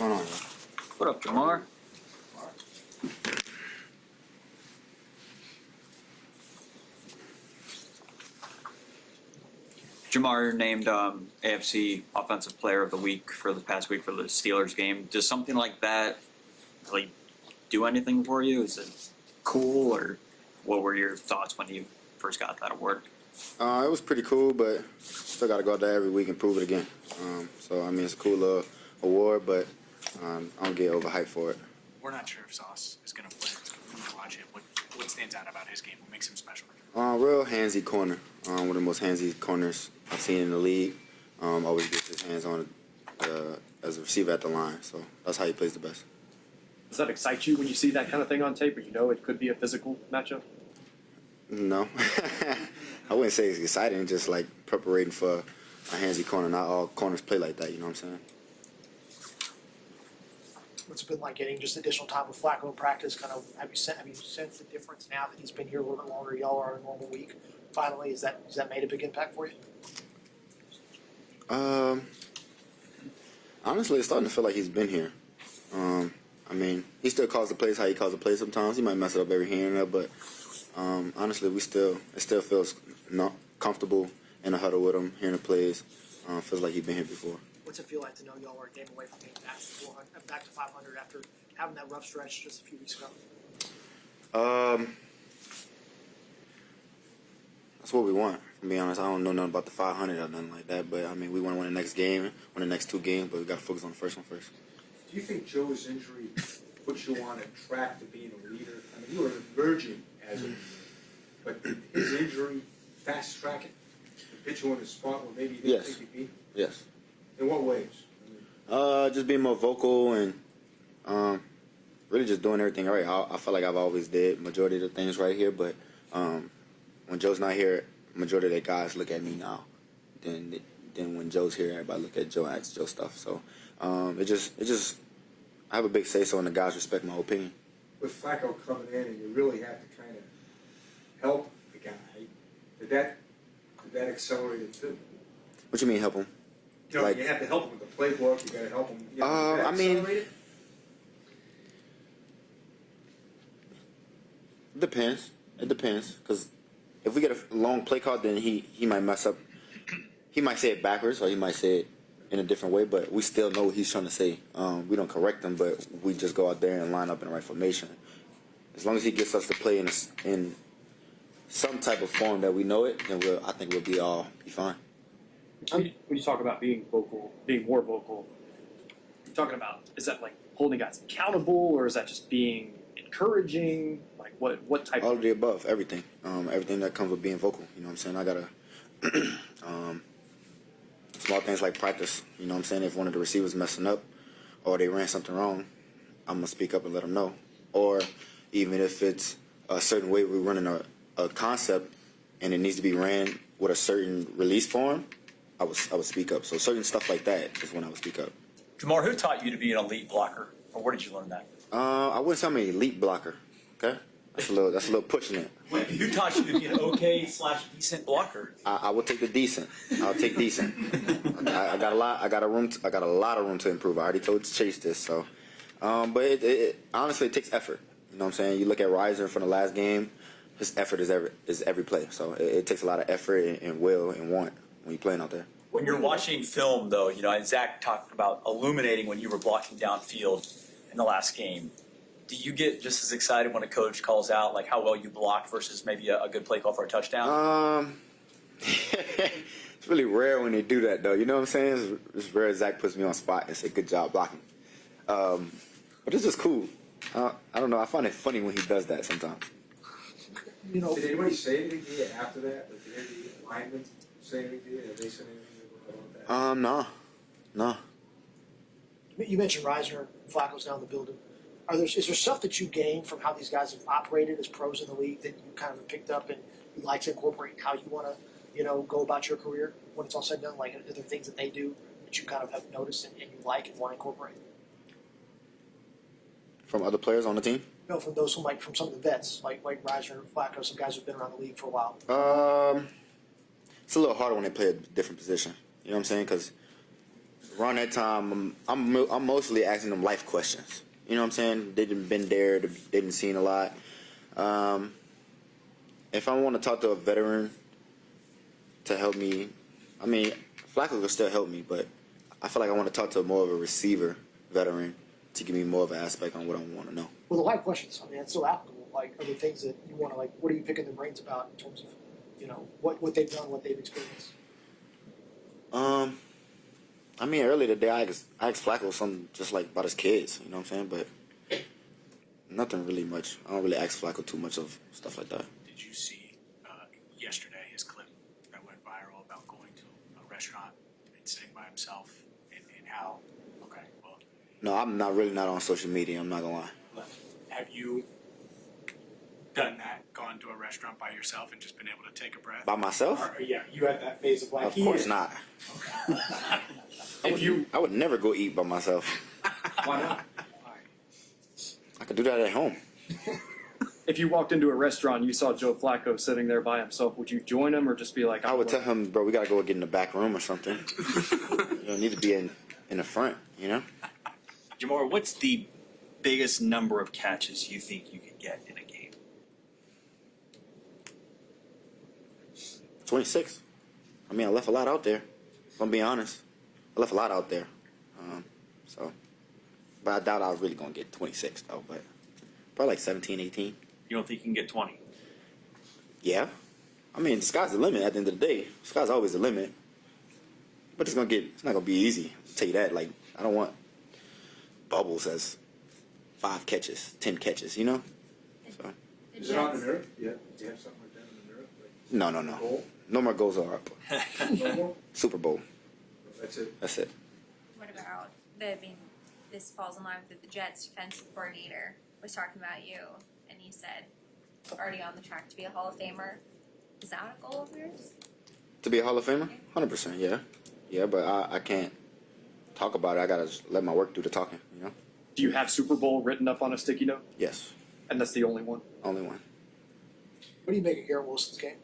going on, y'all? What up, Jamar? Jamar named AFC Offensive Player of the Week for the past week for the Steelers game. Does something like that really do anything for you? Is it cool, or what were your thoughts when you first got that award? It was pretty cool, but still got to go out there every week and prove it again. So, I mean, it's a cool little award, but I don't get overhyped for it. We're not sure if Sauce is going to play. When you watch it, what stands out about his game? What makes him special? Real handsy corner. One of the most handsy corners I've seen in the league. Always gets his hands on as a receiver at the line. So that's how he plays the best. Does that excite you when you see that kind of thing on tape, or you know it could be a physical matchup? No. I wouldn't say it's exciting, just like preparing for a handsy corner. Not all corners play like that, you know what I'm saying? What's it been like getting just additional time with Flacco in practice? Kind of have you sensed the difference now that he's been here a little bit longer? Y'all are a normal week. Finally, has that made a big impact for you? Honestly, it's starting to feel like he's been here. I mean, he still calls the plays how he calls the plays sometimes. He might mess it up every here and there, but honestly, it still feels not comfortable in a huddle with him, hearing the plays. Feels like he's been here before. What's it feel like to know y'all are a game away from being back to 500 after having that rough stretch just a few weeks ago? That's what we want. To be honest, I don't know nothing about the 500 or nothing like that, but I mean, we want to win the next game, win the next two games, but we got to focus on the first one first. Do you think Joe's injury puts you on a track to being a leader? I mean, you were emerging as a leader, but his injury fast track it to put you in a spot where maybe you didn't think you'd be? Yes. In what ways? Just being more vocal and really just doing everything right. I feel like I've always did majority of the things right here, but when Joe's not here, majority of the guys look at me now. Then when Joe's here, everybody look at Joe and ask Joe stuff. So it just I have a big say so, and the guys respect my opinion. With Flacco coming in and you really have to kind of help the guy, did that accelerate it too? What you mean help him? You know, you have to help him with the playbook. You got to help him. You know, did that accelerate it? It depends. Because if we get a long play call, then he might mess up. He might say it backwards, or he might say it in a different way. But we still know what he's trying to say. We don't correct him, but we just go out there and line up in the right formation. As long as he gets us to play in some type of form that we know it, then I think we'll be fine. When you talk about being vocal, being more vocal, you're talking about, is that like holding guys accountable, or is that just being encouraging? Like what type? All of the above, everything. Everything that comes with being vocal. You know what I'm saying? I gotta small things like practice. You know what I'm saying? If one of the receivers messing up or they ran something wrong, I'm gonna speak up and let them know. Or even if it's a certain way we're running a concept and it needs to be ran with a certain release form, I would speak up. So certain stuff like that is when I would speak up. Jamar, who taught you to be an elite blocker, or where did you learn that? I wouldn't say I'm an elite blocker. Okay, that's a little pushing it. Who taught you to be an okay/decent blocker? I will take the decent. I'll take decent. I got a lot. I got a lot of room to improve. I already told Chase this. So, but it honestly it takes effort. You know what I'm saying? You look at Riser from the last game. His effort is every play. So it takes a lot of effort and will and want when you're playing out there. When you're watching film, though, you know, and Zach talked about illuminating when you were blocking downfield in the last game. Do you get just as excited when a coach calls out like how well you blocked versus maybe a good play call for a touchdown? It's really rare when they do that, though. You know what I'm saying? It's rare Zach puts me on spot and say, "Good job blocking." But it's just cool. I don't know. I find it funny when he does that sometimes. You know, Did anybody say anything to you after that? Like, did any linemen say anything to you? Did they say anything about that? No. you mentioned Reisner, Flacco's now in the building. Is there stuff that you gain from how these guys have operated as pros in the league that you kind of picked up and you like to incorporate in how you want to, go about your career when it's all said and done? Like, are there things that they do that you kind of have noticed and you like and want to incorporate? From other players on the team? No, from those from some of the vets, like Reisner, Flacco, some guys who've been around the league for a while. It's a little harder when they play a different position. You know what I'm saying? Because around that time, I'm mostly asking them life questions. You know what I'm saying? They didn't been there, they didn't seen a lot. If I want to talk to a veteran to help me, I mean, Flacco will still help me, but I feel like I want to talk to more of a receiver veteran to give me more of an aspect on what I want to know. Well, the live questions, I mean, it's still applicable. Like, are there things that you want to, like, what are you picking their brains about in terms of, you know, what they've done, what they've experienced? I mean, earlier today I asked Flacco something just like about his kids, you know what I'm saying? But nothing really much. I don't really ask Flacco too much of stuff like that. Did you see yesterday his clip that went viral about going to a restaurant and sitting by himself and how? Okay, well, No, I'm not on social media. I'm not gonna lie. have you done that? Gone to a restaurant by yourself and just been able to take a breath? By myself? Or, yeah, you had that phase of like. Of course not. I would never go eat by myself. Why not? I could do that at home. If you walked into a restaurant and you saw Joe Flacco sitting there by himself, would you join him or just be like, I would tell him, bro, we gotta go get in the back room or something. You don't need to be in the front, you know? Jamar, what's the biggest number of catches you think you could get in a game? 26. I mean, I left a lot out there. If I'm being honest, I left a lot out there. But I doubt I was really gonna get 26 though. But probably like 17, 18. You don't think you can get 20? Yeah. I mean, the sky's the limit. At the end of the day, the sky's always the limit. But it's not gonna be easy. I'll tell you that. Like, I don't want bubbles as 5 catches, 10 catches. You know. So. Is it on the nerve? Yeah. Do you have something like that on the nerve? Like No. goal? No more goals are up. No more? Super Bowl. That's it. That's it. What about this falls in line with the Jets defensive coordinator was talking about you, and he said already on the track to be a Hall of Famer. Is that a goal of yours? To be a Hall of Famer? 100%, yeah. Yeah, but I can't talk about it. I gotta just let my work do the talking, you know? do you have Super Bowl written up on a sticky note? Yes. And that's the only one? Only one. What do you make of Garrett Wilson's game?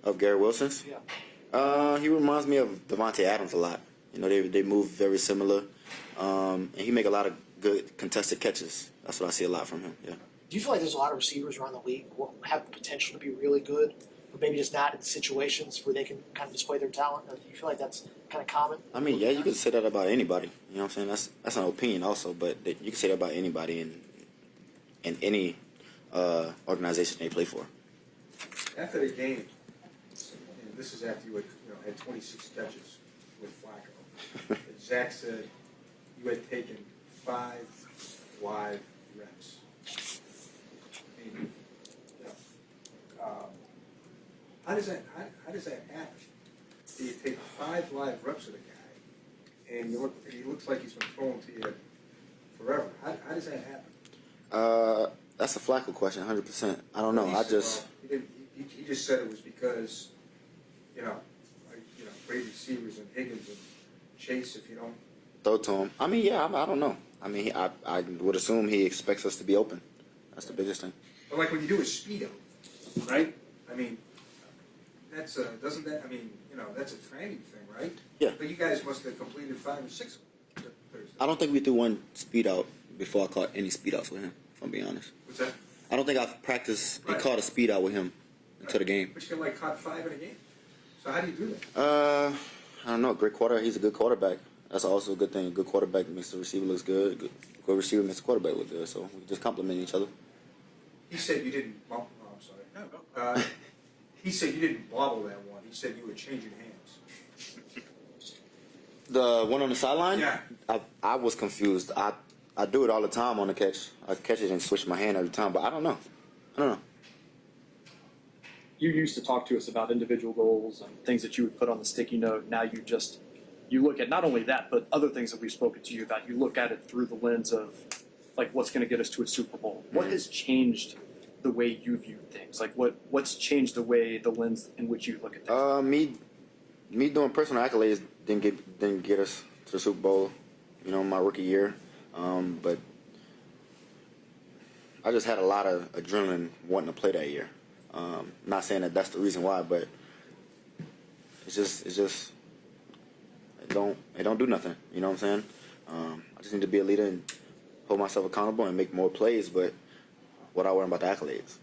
Of Gary Wilson's? Yeah. He reminds me of Devontae Adams a lot. You know, they move very similar. And he make a lot of good contested catches. That's what I see a lot from him, yeah. Do you feel like there's a lot of receivers around the league who have the potential to be really good, but maybe just not in situations where they can kind of display their talent? Or do you feel like that's kind of common? I mean, yeah, you could say that about anybody. You know what I'm saying? That's an opinion also, but you can say that about anybody in any organization they play for. After the game, and this is after you had 26 catches with Flacco. Zach said you had taken 5 live reps. I mean, how does that happen? Do you take 5 live reps of the guy, and he looks like he's been throwing to you forever? How does that happen? That's a Flacco question, 100%. I don't know. He just said it was because, great receivers and Higgins and Chase. If you don't Throw to him. I mean, yeah, I don't know. I mean, I would assume he expects us to be open. That's the biggest thing. But like when you do a speedo, right? I mean, that's doesn't that? I mean, that's a training thing, right? Yeah. But you guys must have completed 5 or 6 Thursday. I don't think we threw one speed out before I caught any speed outs with him, if I'm being honest. What's that? I don't think I've practiced and Right. caught a speed out with him until the game. But you can caught 5 in a game. So how do you do that? I don't know. He's a good quarterback. That's also a good thing. A good quarterback makes the receiver looks good. Good receiver makes the quarterback look good. So we just complement each other. He said you didn't bump. Oh, I'm sorry. No, go. He said you didn't bobble that one. He said you were changing hands. The one on the sideline? Yeah. I was confused. I do it all the time on the catch. I catch it and switch my hand every time, but I don't know. You used to talk to us about individual goals and things that you would put on the sticky note. Now you look at not only that, but other things that we've spoken to you about. You look at it through the lens of, like, what's going to get us to a Super Bowl. What has changed the way you view things? Like, what's changed the lens in which you look at things? Me doing personal accolades didn't get us to the Super Bowl, my rookie year. But I just had a lot of adrenaline wanting to play that year. Not saying that that's the reason why, but it's just it don't do nothing. You know what I'm saying? I just need to be a leader and hold myself accountable and make more plays. But what I worry about the accolades.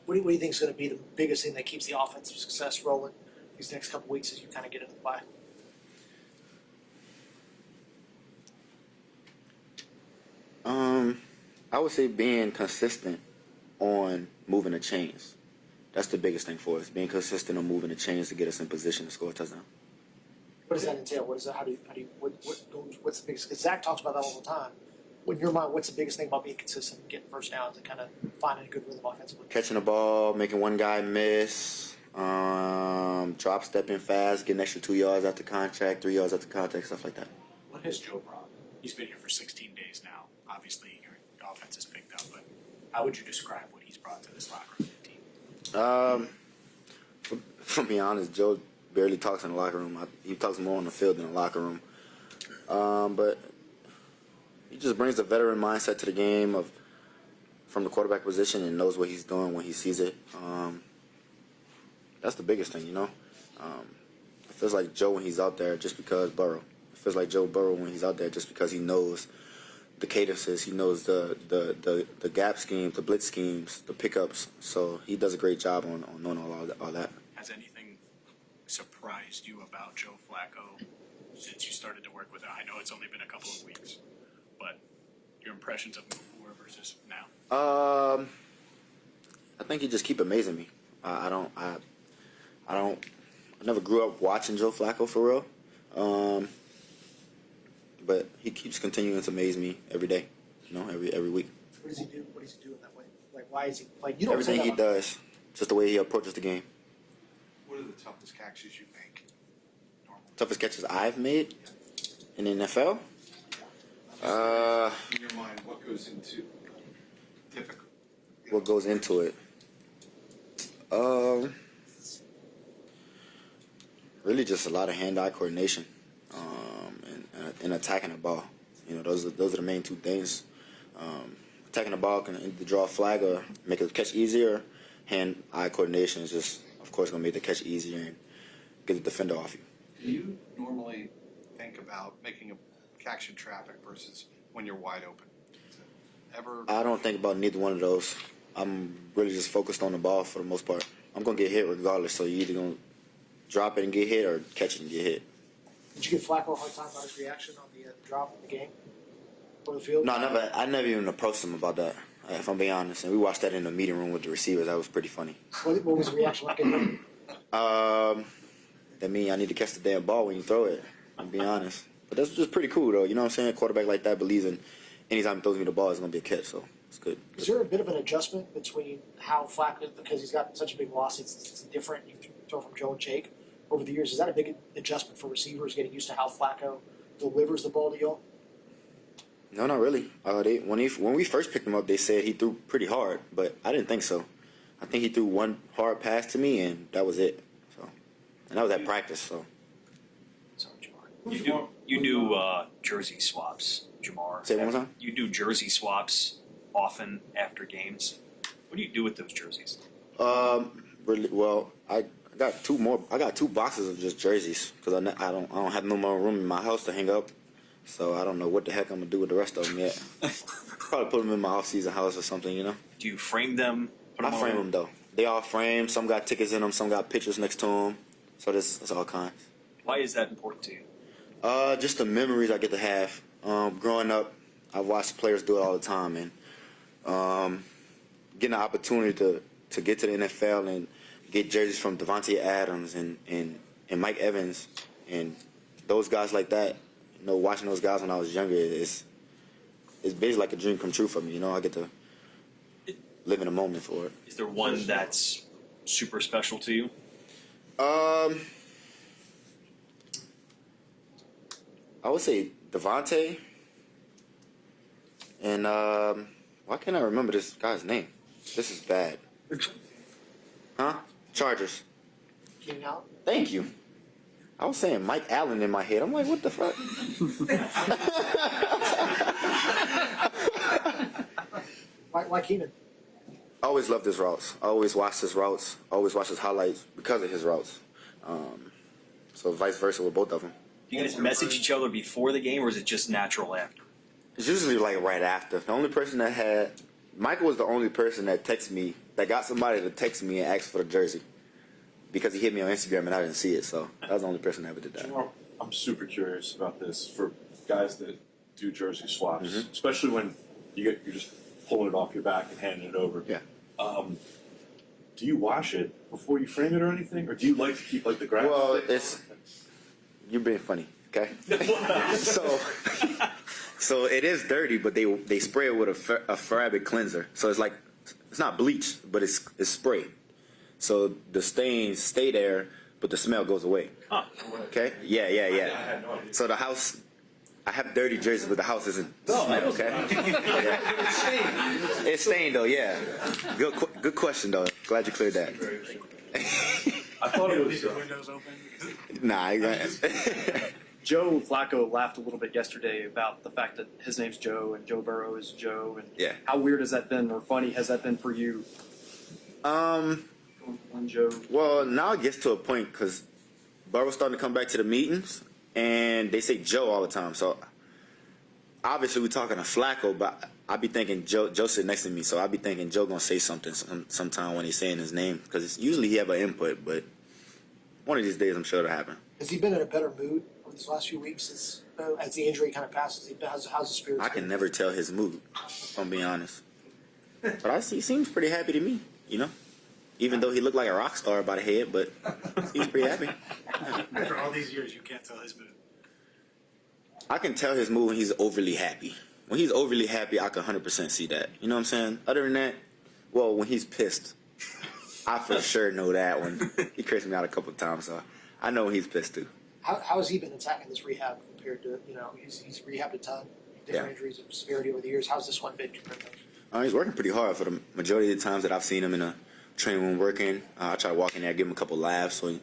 What do you think is going to be the biggest thing that keeps the offensive success rolling these next couple weeks as you kind of get into the bye? I would say being consistent on moving the chains. That's the biggest thing for us. Being consistent on moving the chains to get us in position to score a touchdown. What does that entail? What is that? How do you what's the biggest? Because Zach talks about that all the time. In your mind, what's the biggest thing about being consistent and getting first downs and kind of finding a good rhythm offensively? Catching the ball, making one guy miss, drop stepping fast, getting extra 2 yards after contact, 3 yards after contact, stuff like that. What has Joe brought? He's been here for 16 days now. Obviously, your offense has picked up, but how would you describe what he's brought to this locker room and team? For be honest, Joe barely talks in the locker room. He talks more on the field than the locker room. But he just brings the veteran mindset to the game from the quarterback position and knows what he's doing when he sees it. That's the biggest thing, you know. It feels like Joe when he's out there just because Burrow. It feels like Joe Burrow when he's out there just because he knows the cadences, he knows the gap schemes, the blitz schemes, the pickups. So he does a great job on knowing all that. Has anything surprised you about Joe Flacco since you started to work with him? I know it's only been a couple of weeks, but your impressions of him before versus now? I think he just keep amazing me. I never grew up watching Joe Flacco for real. But he keeps continuing to amaze me every day, you know, every week. What does he do? What does he do in that way? Like, why is he like? You don't Everything say he that does, just the way he approaches the game. What are the toughest catches you make normally? Toughest catches I've made in the NFL. In your mind, what goes into difficult? What goes into it? Really just a lot of hand-eye coordination, and attacking the ball. You know, those are the main two things. Attacking the ball can either draw a flag or make the catch easier. Hand-eye coordination is just, of course, going to make the catch easier and get the defender off you. Do you normally think about making a catch in traffic versus when you're wide open? Is it ever? I don't think about neither one of those. I'm really just focused on the ball for the most part. I'm going to get hit regardless, so you're either going to drop it and get hit or catch it and get hit. Did you give Flacco a hard time about his reaction on the drop in the game on the field? No, I never even approached him about that, if I'm being honest. And we watched that in the meeting room with the receivers. That was pretty funny. What was the reaction like? That means I need to catch the damn ball when you throw it, I'm being honest. But that's just pretty cool, though. You know what I'm saying? A quarterback like that believes in anytime he throws me the ball, it's going to be a catch, so it's good. Is there a bit of an adjustment between how Flacco, because he's got such a big loss, it's different. You throw from Joe and Jake over the years. Is that a big adjustment for receivers getting used to how Flacco delivers the ball to y'all? No, not really. When we first picked him up, they said he threw pretty hard, but I didn't think so. I think he threw one hard pass to me, and that was it. So, and that was at practice. So, Sorry, Jamar. You do jersey swaps, Jamar. Say it one more time? You do jersey swaps often after games. What do you do with those jerseys? really well. I got two more. I got 2 boxes of just jerseys because I don't have no more room in my house to hang up. So I don't know what the heck I'm gonna do with the rest of them yet. Probably put them in my off-season house or something, you know. Do you frame them? I frame them though. They all framed. Some got tickets in them. Some got pictures next to them. So it's all kinds. Why is that important to you? Just the memories I get to have. Growing up, I've watched players do it all the time, and getting the opportunity to get to the NFL and get jerseys from Devontae Adams and Mike Evans and those guys like that. You know, watching those guys when I was younger, it's basically like a dream come true for me. You know, I get to live in a moment for it. Is there one that's super special to you? I would say Devontae. And why can't I remember this guy's name? This is bad. Huh? Chargers. Keenan Allen? Thank you. I was saying Mike Allen in my head. I'm like, what the fuck? Why Keenan? I always loved his routes. I always watched his routes. I always watched his highlights because of his routes. So vice versa with both of them. Do you guys message each other before the game, or is it just natural after? It's usually like right after. The only person that had Michael was the only person that texted me, that got somebody to text me and ask for the jersey, because he hit me on Instagram and I didn't see it. So that was the only person that ever did that. I'm super curious about this for guys that do jersey swaps, Mhm. especially when you're just pulling it off your back and handing it over. Yeah. Do you wash it before you frame it or anything, or do you like to keep like the graphic? Well, you're being funny, okay? So it is dirty, but they spray it with a fabric cleanser. So it's like, it's not bleach, but it's sprayed. So the stains stay there, but the smell goes away. Huh. Okay? Yeah. had no idea. So the house, I have dirty jerseys, but the house isn't. Okay. Yeah. It's stained though. Yeah. Good question though. Glad you cleared that. I thought it was. Leave the windows open. Nah. I Joe Flacco laughed a little bit yesterday about the fact that his name's Joe and Joe Burrow is Joe. And Yeah. how weird has that been, or funny has that been for you? Going from one Joe. Well, now it gets to a point because Burrow's starting to come back to the meetings, and they say Joe all the time. So obviously we're talking to Flacco, but I be thinking Joe sitting next to me, so I be thinking Joe gonna say something sometime when he's saying his name, because usually he have an input, but one of these days I'm sure it'll happen. Has he been in a better mood over these last few weeks as the injury kind of passes? How's his spirits? I can never tell his mood, if I'm being honest. But he seems pretty happy to me, you know? Even though he looked like a rock star by the head, but he's pretty happy. After all these years, you can't tell his mood. I can tell his mood when he's overly happy. When he's overly happy, I can 100% see that. You know what I'm saying? Other than that, well, when he's pissed, I for sure know that one. He cursed me out a couple of times, so I know when he's pissed too. How has he been attacking this rehab compared to, he's rehabbed a ton, different Yeah. injuries of severity over the years. How's this one been compared to those? He's working pretty hard for the majority of the times that I've seen him in a training room working. I try to walk in there, give him a couple laughs, so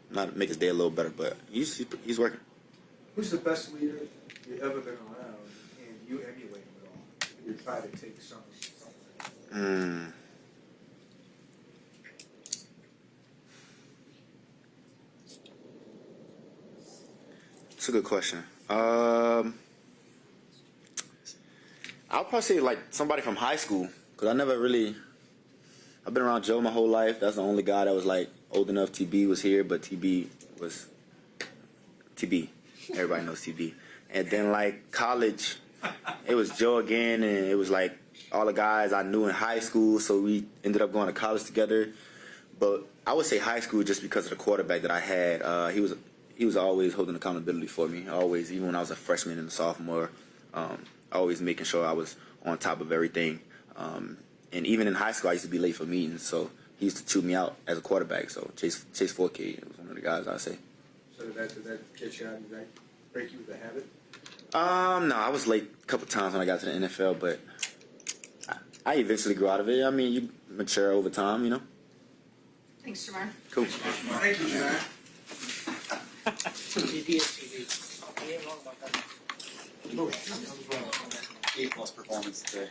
not make his day a little better. But he's working. Who's the best leader you've ever been around, and you emulate him at all? You try to take something. That's a good question. I'll probably say like somebody from high school, because I've been around Joe my whole life. That's the only guy that was like old enough. TB was here, but TB was TB. Everybody knows TB. And then like college, it was Joe again, and it was like all the guys I knew in high school. So we ended up going to college together. But I would say high school just because of the quarterback that I had. He was always holding accountability for me. Always, even when I was a freshman and a sophomore, always making sure I was on top of everything. And even in high school, I used to be late for meetings, so he used to chew me out as a quarterback. So Chase Forkey was one of the guys I say. So did that get you out? Did that break you with the habit? No, I was late a couple times when I got to the NFL, but I eventually grew out of it. I mean, you mature over time, you know. Thanks, Jamar. Cool. Thank you, John. TV is TV. He ain't wrong about that. A+ performance today.